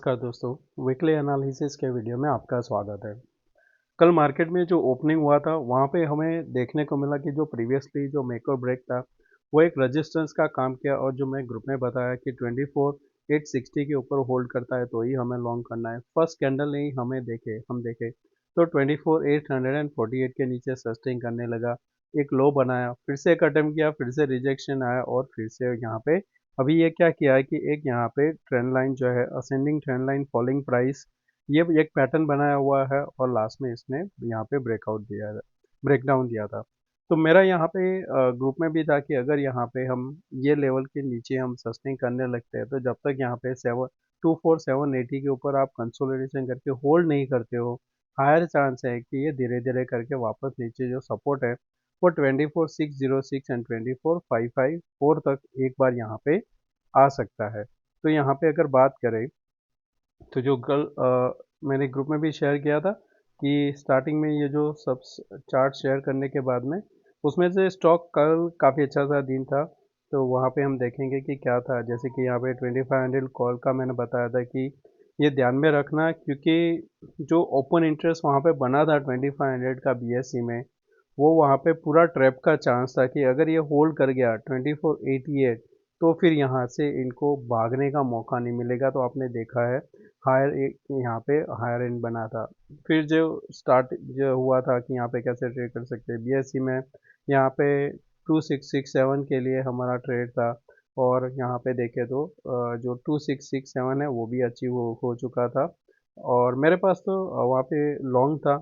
नमस्कार दोस्तों, weekly analysis के वीडियो में आपका स्वागत है। कल मार्केट में जो ओपनिंग हुआ था वहाँ पे हमें देखने को मिला कि जो प्रीवियसली जो मेक और ब्रेक था वो एक रेजिस्टेंस का काम किया और जो मैं ग्रुप में बताया कि 24,860 के ऊपर होल्ड करता है तो ही हमें लॉन्ग करना है। फर्स्ट कैंडल नहीं हम देखे तो 24,848 के नीचे सस्टेन करने लगा, एक लो बनाया, फिर से एक अटेम्प्ट किया, फिर से रिजेक्शन आया और फिर से यहाँ पे अभी ये क्या किया है कि एक यहाँ पे ट्रेंड लाइन जो है ascending trend line falling price, ये एक पैटर्न बनाया हुआ है और लास्ट में इसने यहाँ पे ब्रेकडाउन दिया था। तो मेरा यहाँ पे ग्रुप में भी था कि अगर यहाँ पे हम ये लेवल के नीचे हम सस्टेन करने लगते हैं तो जब तक यहाँ पे 724,780 के ऊपर आप कंसोलिडेशन करके होल्ड नहीं करते हो, हायर चांस है कि ये धीरे धीरे करके वापस नीचे जो सपोर्ट है वो 24,606 एंड 24,554 तक एक बार यहाँ पे आ सकता है। तो यहाँ पे अगर बात करें तो जो कल मैंने ग्रुप में भी शेयर किया था कि स्टार्टिंग में ये जो सब चार्ट शेयर करने के बाद में उसमें से स्टॉक कल काफ़ी अच्छा सा दिन था। तो वहाँ पे हम देखेंगे कि क्या था, जैसे कि यहाँ पे 2500 कॉल का मैंने बताया था कि ये ध्यान में रखना क्योंकि जो ओपन इंटरेस्ट वहाँ पे बना था 2500 का बीएससी में, वो वहाँ पे पूरा ट्रैप का चांस था कि अगर ये होल्ड कर गया 2488 तो फिर यहाँ से इनको भागने का मौका नहीं मिलेगा। तो आपने देखा है हायर एक यहाँ पे हायर एंड बना था। फिर जो स्टार्ट जो हुआ था कि यहाँ पे कैसे ट्रेड कर सकते हैं बीएससी में, यहाँ पे 2667 के लिए हमारा ट्रेड था और यहाँ पे देखे तो जो 2667 है वो भी अचीव हो चुका था और मेरे पास तो वहाँ पे लॉन्ग था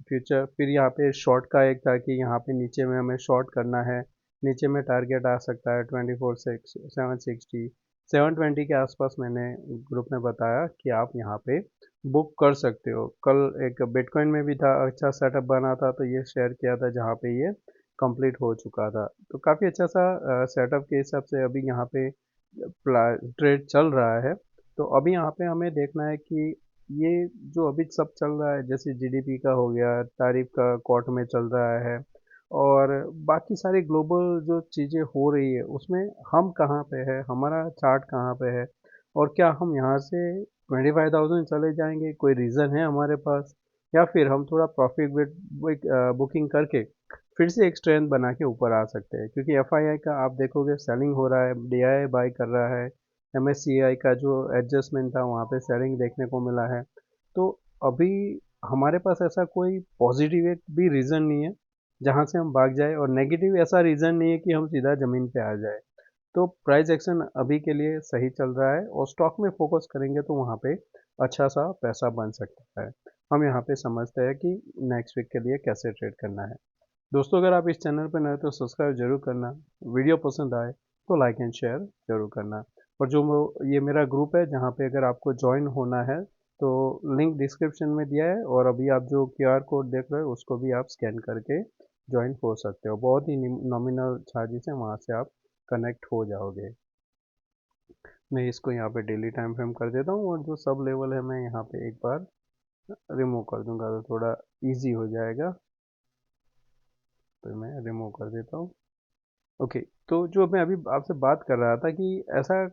फ्यूचर। फिर यहाँ पे शॉर्ट का एक था कि यहाँ पे नीचे में हमें शॉर्ट करना है, नीचे में टारगेट आ सकता है 24,760 720 के आसपास। मैंने ग्रुप में बताया कि आप यहाँ पे बुक कर सकते हो। कल एक बिटकॉइन में भी था, अच्छा सेटअप बना था तो ये शेयर किया था जहाँ पे ये कंप्लीट हो चुका था। तो काफ़ी अच्छा सा सेटअप के हिसाब से अभी यहाँ पे ट्रेड चल रहा है। तो अभी यहाँ पे हमें देखना है कि ये जो अभी सब चल रहा है जैसे जीडीपी का हो गया, तारीफ का कोर्ट में चल रहा है और बाकी सारी ग्लोबल जो चीज़ें हो रही है उसमें हम कहाँ पे है, हमारा चार्ट कहाँ पे है और क्या हम यहाँ से 25,000 चले जाएंगे, कोई रीज़न है हमारे पास, या फिर हम थोड़ा प्रॉफिट बुकिंग करके फिर से एक स्ट्रेंथ बना के ऊपर आ सकते हैं। क्योंकि एफआईआई का आप देखोगे सेलिंग हो रहा है, डीआईआई बाई कर रहा है, एमएससीआई का जो एडजस्टमेंट था वहाँ पे सेलिंग देखने को मिला है। तो अभी हमारे पास ऐसा कोई पॉजिटिव एक भी रीज़न नहीं है जहाँ से हम भाग जाए और नेगेटिव ऐसा रीज़न नहीं है कि हम सीधा ज़मीन पे आ जाए। तो प्राइस एक्शन अभी के लिए सही चल रहा है और स्टॉक में फोकस करेंगे तो वहाँ पे अच्छा सा पैसा बन सकता है। हम यहाँ पे समझते हैं कि नेक्स्ट वीक के लिए कैसे ट्रेड करना है। दोस्तों अगर आप इस चैनल पर नए तो सब्सक्राइब जरूर करना, वीडियो पसंद आए तो लाइक एंड शेयर जरूर करना। और जो ये मेरा ग्रुप है जहाँ पे अगर आपको ज्वाइन होना है तो लिंक डिस्क्रिप्शन में दिया है और अभी आप जो क्यूआर कोड देख रहे हो उसको भी आप स्कैन करके ज्वाइन हो सकते हो। बहुत ही नॉमिनल चार्जेस है, वहाँ से आप कनेक्ट हो जाओगे। मैं इसको यहाँ पे डेली टाइम फ्रेम कर देता हूँ और जो सब लेवल है मैं यहाँ पे एक बार रिमूव कर दूंगा तो थोड़ा इजी हो जाएगा। तो मैं रिमूव कर देता हूँ। ओके, तो जो मैं अभी आपसे बात कर रहा था कि ऐसा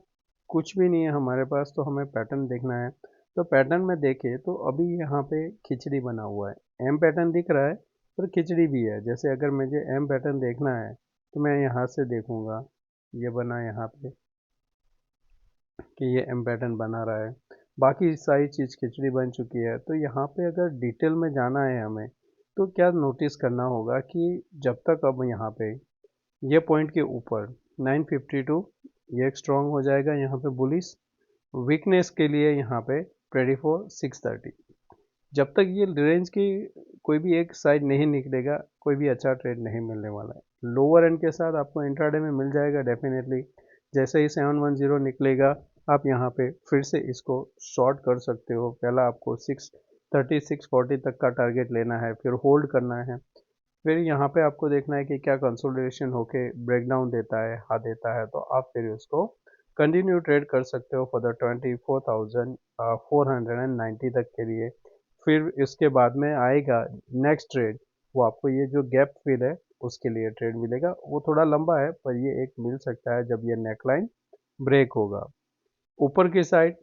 कुछ भी नहीं है हमारे पास, तो हमें पैटर्न देखना है। तो पैटर्न में देखें तो अभी यहाँ पे खिचड़ी बना हुआ है, एम पैटर्न दिख रहा है पर खिचड़ी भी है। जैसे अगर मुझे एम पैटर्न देखना है तो मैं यहाँ से देखूँगा, ये बना यहाँ पे कि ये एम पैटर्न बना रहा है, बाकी सारी चीज़ खिचड़ी बन चुकी है। तो यहाँ पे अगर डिटेल में जाना है हमें तो क्या नोटिस करना होगा कि जब तक अब यहाँ पे ये पॉइंट के ऊपर 952 ये एक स्ट्रॉन्ग हो जाएगा यहाँ पे बुलिश, वीकनेस के लिए यहाँ पे 24,630। जब तक ये रेंज की कोई भी एक साइड नहीं निकलेगा कोई भी अच्छा ट्रेड नहीं मिलने वाला है। लोअर एंड के साथ आपको इंट्राडे में मिल जाएगा डेफिनेटली। जैसे ही 710 निकलेगा आप यहाँ पे फिर से इसको शॉर्ट कर सकते हो। पहला आपको 630 640 तक का टारगेट लेना है, फिर होल्ड करना है। फिर यहाँ पे आपको देखना है कि क्या कंसोलिडेशन होके ब्रेकडाउन देता है, हाँ देता है तो आप फिर उसको कंटिन्यू ट्रेड कर सकते हो फॉर द 24,490 तक के लिए। फिर इसके बाद में आएगा नेक्स्ट ट्रेड, वो आपको ये जो गैप फिल है उसके लिए ट्रेड मिलेगा। वो थोड़ा लंबा है पर ये एक मिल सकता है जब ये नेकलाइन ब्रेक होगा ऊपर की साइड।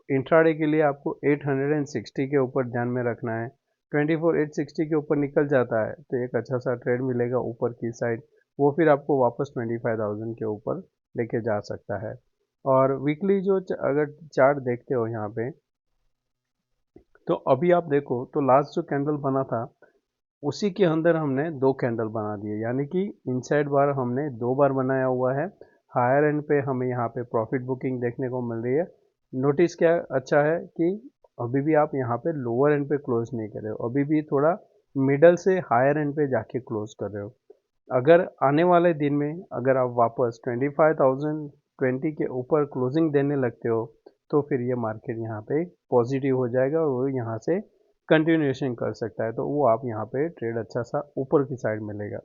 इंट्राडे के लिए आपको 860 के ऊपर ध्यान में रखना है। 24,860 के ऊपर निकल जाता है तो एक अच्छा सा ट्रेड मिलेगा ऊपर की साइड, वो फिर आपको वापस 25,000 के ऊपर लेके जा सकता है। और वीकली जो अगर चार्ट देखते हो यहाँ पे, तो अभी आप देखो तो लास्ट जो कैंडल बना था उसी के अंदर हमने दो कैंडल बना दिए, यानी कि इनसाइड बार हमने दो बार बनाया हुआ है। हायर एंड पे हमें यहाँ पे प्रॉफिट बुकिंग देखने को मिल रही है। नोटिस क्या अच्छा है कि अभी भी आप यहाँ पे लोअर एंड पे क्लोज नहीं कर रहे हो, अभी भी थोड़ा मिडल से हायर एंड पे जाके क्लोज कर रहे हो। अगर आने वाले दिन में अगर आप वापस 25,020 के ऊपर क्लोजिंग देने लगते हो तो फिर ये मार्केट यहाँ पे पॉजिटिव हो जाएगा और वो यहाँ से कंटिन्यूएशन कर सकता है, तो वो आप यहाँ पे ट्रेड अच्छा सा ऊपर की साइड मिलेगा।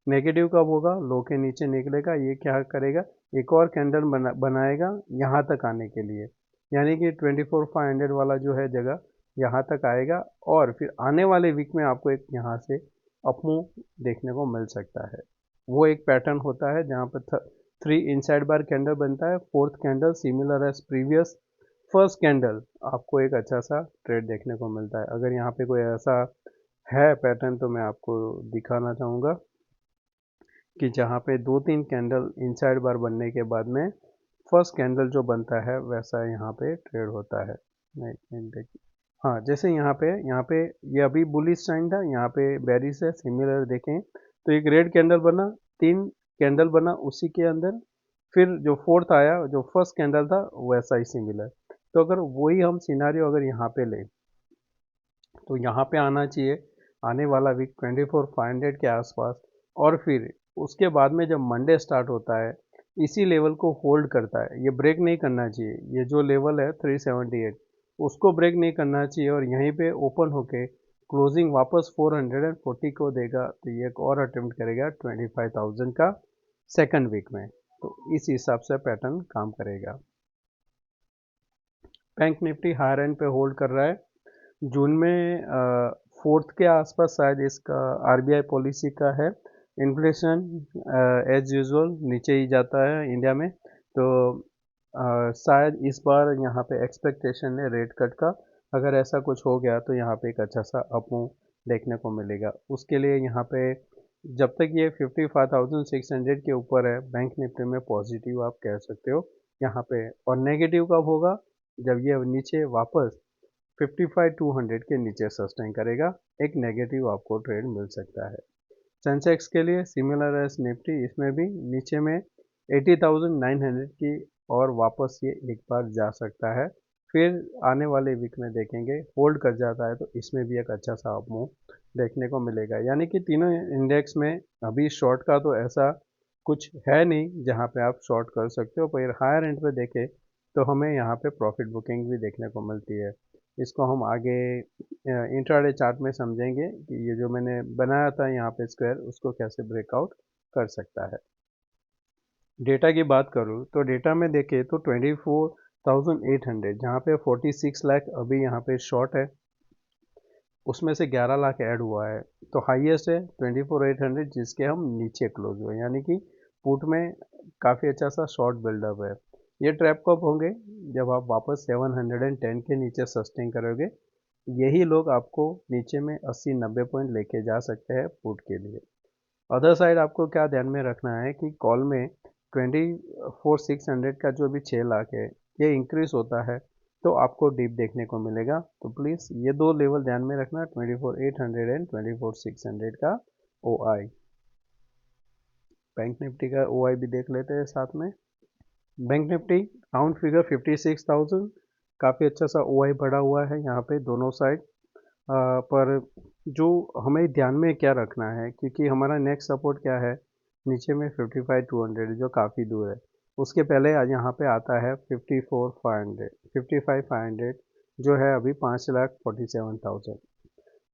नेगेटिव कब होगा, लो के नीचे निकलेगा, ये क्या करेगा, एक और कैंडल बनाएगा यहाँ तक आने के लिए, यानी कि 24,500 वाला जो है जगह यहाँ तक आएगा और फिर आने वाले वीक में आपको एक यहाँ से अपमूव देखने को मिल सकता है। वो एक पैटर्न होता है जहाँ पर 3 इनसाइड बार कैंडल बनता है, fourth candle similar as previous first candle, आपको एक अच्छा सा ट्रेड देखने को मिलता है। अगर यहाँ पे कोई ऐसा है पैटर्न तो मैं आपको दिखाना चाहूँगा कि जहाँ पे 2-3 कैंडल इनसाइड बार बनने के बाद में फर्स्ट कैंडल जो बनता है वैसा यहाँ पे ट्रेड होता है। नहीं देखिए, हाँ जैसे यहाँ पे ये अभी बुलिश साइन था, यहाँ पे बेरिश है, सिमिलर देखें तो एक रेड कैंडल बना, 3 कैंडल बना उसी के अंदर, फिर जो फोर्थ आया जो फर्स्ट कैंडल था वैसा ही सिमिलर। तो अगर वही हम सिनारियो अगर यहाँ पे लें तो यहाँ पे आना चाहिए आने वाला वीक 24,500 के आसपास, और फिर उसके बाद में जब मंडे स्टार्ट होता है इसी लेवल को होल्ड करता है, ये ब्रेक नहीं करना चाहिए, ये जो लेवल है 378 उसको ब्रेक नहीं करना चाहिए और यहीं पे ओपन होके क्लोजिंग वापस 440 को देगा तो ये एक और अटेम्प्ट करेगा 25,000 का सेकंड वीक में, तो इस हिसाब से पैटर्न काम करेगा। बैंक निफ्टी हायर एंड पे होल्ड कर रहा है। जून में फोर्थ के आसपास शायद इसका आरबीआई पॉलिसी का है, इन्फ्लेशन एज यूजुअल नीचे ही जाता है इंडिया में, तो शायद इस बार यहाँ पे एक्सपेक्टेशन है रेट कट का, अगर ऐसा कुछ हो गया तो यहाँ पे एक अच्छा सा अपमूव देखने को मिलेगा। उसके लिए यहाँ पे जब तक ये 55,600 के ऊपर है बैंक निफ्टी में पॉजिटिव आप कह सकते हो यहाँ पे, और नेगेटिव कब होगा, जब ये नीचे वापस 55,200 के नीचे सस्टेन करेगा, एक नेगेटिव आपको ट्रेड मिल सकता है। सेंसेक्स के लिए सिमिलर एस निफ्टी, इसमें भी नीचे में 80,900 की और वापस ये एक बार जा सकता है, फिर आने वाले वीक में देखेंगे होल्ड कर जाता है तो इसमें भी एक अच्छा सा मूव देखने को मिलेगा। यानी कि तीनों इंडेक्स में अभी शॉर्ट का तो ऐसा कुछ है नहीं जहाँ पे आप शॉर्ट कर सकते हो, पर हायर एंड पे देखें तो हमें यहाँ पे प्रॉफिट बुकिंग भी देखने को मिलती है। इसको हम आगे इंट्राडे चार्ट में समझेंगे कि ये जो मैंने बनाया था यहाँ पे स्क्वायर उसको कैसे ब्रेकआउट कर सकता है। डेटा की बात करूँ तो डेटा में देखें तो 24,800 जहाँ पे 46 लाख अभी यहाँ पे शॉर्ट है, उसमें से 11 लाख ऐड हुआ है, तो हाईएस्ट है 24,800 जिसके हम नीचे क्लोज हुए, यानी कि पुट में काफ़ी अच्छा सा शॉर्ट बिल्डअप है। ये ट्रैप कब होंगे, जब आप वापस 710 के नीचे सस्टेन करोगे, यही लोग आपको नीचे में 80-90 पॉइंट लेके जा सकते हैं पुट के लिए। अदर साइड आपको क्या ध्यान में रखना है कि कॉल में 24,600 का जो भी 6 लाख है ये इंक्रीज होता है तो आपको डीप देखने को मिलेगा, तो प्लीज़ ये दो लेवल ध्यान में रखना, 24,800 एंड 24,600 का ओ आई। बैंक निफ्टी का ओ आई भी देख लेते हैं साथ में। बैंक निफ्टी राउंड फिगर 56,000, काफ़ी अच्छा सा ओ आई बढ़ा हुआ है यहाँ पे दोनों साइड, पर जो हमें ध्यान में क्या रखना है क्योंकि हमारा नेक्स्ट सपोर्ट क्या है नीचे में 55,200 जो काफ़ी दूर है, उसके पहले आज यहाँ पे आता है 54,500 55,500 जो है अभी 5,47,000,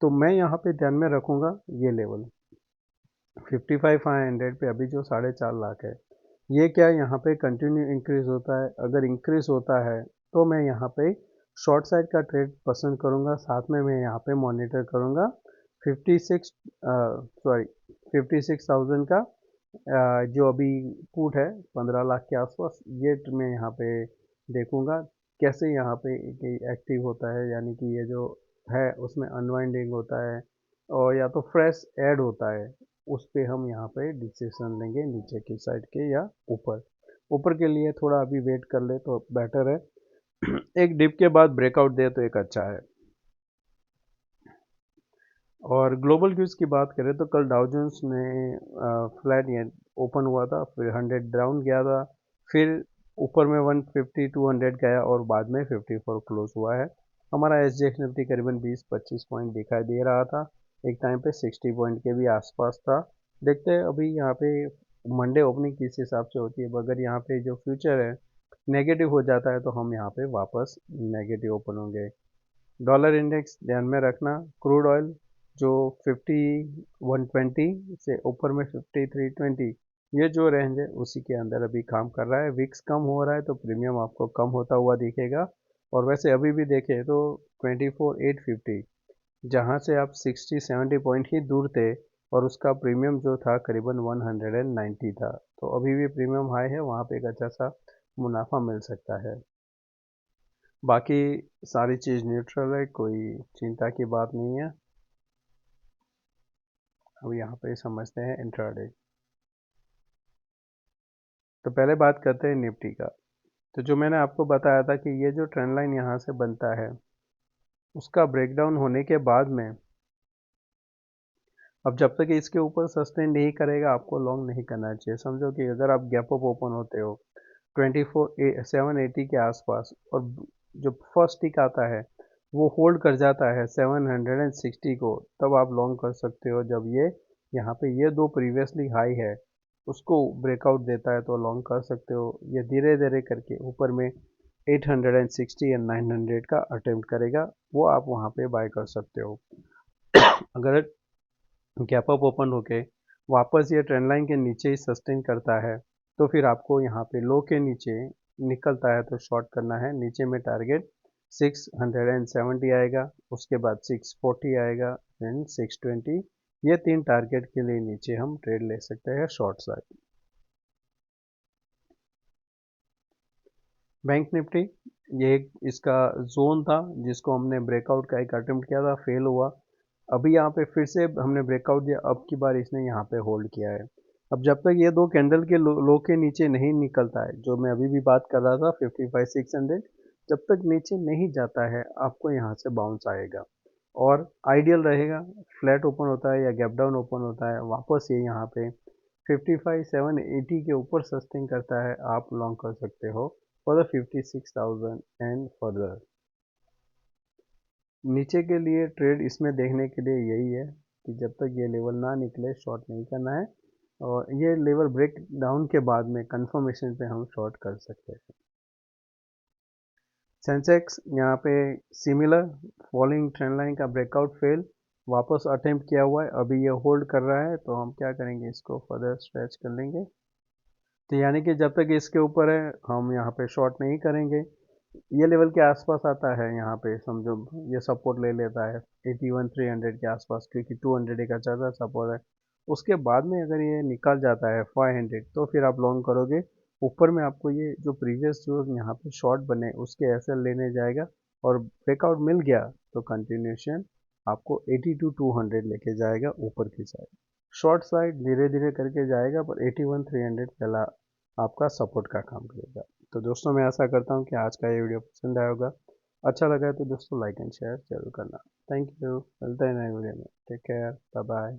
तो मैं यहाँ पे ध्यान में रखूँगा ये लेवल 55,500 पे अभी जो 4.5 लाख है, ये क्या यहाँ पे कंटिन्यू इंक्रीज होता है, अगर इंक्रीज होता है तो मैं यहाँ पे शॉर्ट साइड का ट्रेड पसंद करूँगा, साथ में मैं यहाँ पे मॉनिटर करूँगा 56,000 का जो अभी पुट है 15 लाख के आसपास, ये मैं यहाँ पे देखूँगा कैसे यहाँ पे एक्टिव होता है, यानी कि ये जो है उसमें अनवाइंडिंग होता है और या तो फ्रेश ऐड होता है, उस पे हम यहाँ पे डिसीजन लेंगे, नीचे की साइड के या ऊपर। ऊपर के लिए थोड़ा अभी वेट कर ले तो बेटर है। एक डिप के बाद ब्रेकआउट दे तो एक अच्छा है। और ग्लोबल न्यूज़ की बात करें तो कल डाउ जोन्स में फ्लैट ये ओपन हुआ था, फिर 100 डाउन गया था, फिर ऊपर में 150 200 गया और बाद में 54 क्लोज हुआ है। हमारा एस जी एक्स निफ्टी करीबन 20-25 पॉइंट दिखाई दे रहा था, एक टाइम पे 60 पॉइंट के भी आसपास था। देखते हैं अभी यहाँ पे मंडे ओपनिंग किस हिसाब से होती है। अगर यहाँ पे जो फ्यूचर है नेगेटिव हो जाता है तो हम यहाँ पे वापस नेगेटिव ओपन होंगे। डॉलर इंडेक्स ध्यान में रखना। क्रूड ऑयल जो 50 120 से ऊपर में 5320, ये जो रेंज है उसी के अंदर अभी काम कर रहा है। विक्स कम हो रहा है तो प्रीमियम आपको कम होता हुआ दिखेगा। और वैसे अभी भी देखें तो 24850, जहाँ से आप 60-70 पॉइंट ही दूर थे और उसका प्रीमियम जो था करीबन 190 था, तो अभी भी प्रीमियम हाई है, वहाँ पे एक अच्छा सा मुनाफा मिल सकता है। बाकी सारी चीज़ न्यूट्रल है, कोई चिंता की बात नहीं है। अब यहाँ पे समझते हैं इंट्राडे। तो पहले बात करते हैं निफ्टी का। तो जो मैंने आपको बताया था कि ये जो ट्रेंड लाइन यहाँ से बनता है, उसका ब्रेकडाउन होने के बाद में अब जब तक इसके ऊपर सस्टेन नहीं करेगा आपको लॉन्ग नहीं करना चाहिए। समझो कि अगर आप गैप अप ओपन होते हो 780 के आसपास और जो फर्स्ट टिक आता है वो होल्ड कर जाता है 760 को, तब आप लॉन्ग कर सकते हो। जब ये यहाँ पे ये दो प्रीवियसली हाई है उसको ब्रेकआउट देता है तो लॉन्ग कर सकते हो। ये धीरे धीरे करके ऊपर में 860 या 900 का अटेम्प्ट करेगा, वो आप वहाँ पे बाय कर सकते हो। अगर गैप अप ओपन होके वापस ये ट्रेंड लाइन के नीचे ही सस्टेन करता है तो फिर आपको यहाँ पे लो के नीचे निकलता है तो शॉर्ट करना है। नीचे में टारगेट 670 आएगा, उसके बाद 640 आएगा, देन 620। ये तीन टारगेट के लिए नीचे हम ट्रेड ले सकते हैं शॉर्ट साइड। बैंक निफ्टी ये एक इसका जोन था जिसको हमने ब्रेकआउट का एक अटेम्प्ट किया था, फेल हुआ। अभी यहाँ पे फिर से हमने ब्रेकआउट दिया, अब की बार इसने यहाँ पे होल्ड किया है। अब जब तक ये दो कैंडल के लो के नीचे नहीं निकलता है, जो मैं अभी भी बात कर रहा था 55-600, जब तक नीचे नहीं जाता है आपको यहाँ से बाउंस आएगा। और आइडियल रहेगा फ्लैट ओपन होता है या गैप डाउन ओपन होता है, वापस ये यहाँ पे 55-780 के ऊपर सस्टेन करता है, आप लॉन्ग कर सकते हो फॉर द 56,000 एंड फर्दर। नीचे के लिए ट्रेड इसमें देखने के लिए यही है कि जब तक ये लेवल ना निकले शॉर्ट नहीं करना है, और ये लेवल ब्रेक डाउन के बाद में कंफर्मेशन पे हम शॉर्ट कर सकते हैं। सेंसेक्स यहाँ पे सिमिलर फॉलिंग ट्रेंड लाइन का ब्रेकआउट फेल, वापस अटेम्प्ट किया हुआ है, अभी ये होल्ड कर रहा है तो हम क्या करेंगे, इसको फर्दर स्ट्रेच कर लेंगे। तो यानी कि जब तक इसके ऊपर है हम यहाँ पे शॉर्ट नहीं करेंगे। ये लेवल के आसपास आता है, यहाँ पे समझो ये सपोर्ट ले लेता है 81-300 के आसपास, क्योंकि 200 एक अच्छा सा सपोर्ट है। उसके बाद में अगर ये निकल जाता है 500 तो फिर आप लॉन्ग करोगे। ऊपर में आपको ये जो प्रीवियस जो यहाँ पे शॉर्ट बने उसके एसएल लेने जाएगा, और ब्रेकआउट मिल गया तो कंटिन्यूशन आपको 82-200 लेके जाएगा ऊपर की साइड। शॉर्ट साइड धीरे धीरे करके जाएगा पर 81-300 पहला आपका सपोर्ट का काम करेगा। तो दोस्तों मैं आशा करता हूँ कि आज का ये वीडियो पसंद आया होगा। अच्छा लगा है तो दोस्तों लाइक एंड शेयर जरूर करना। थैंक यू, मिलते हैं नए वीडियो में। Take care, bye bye.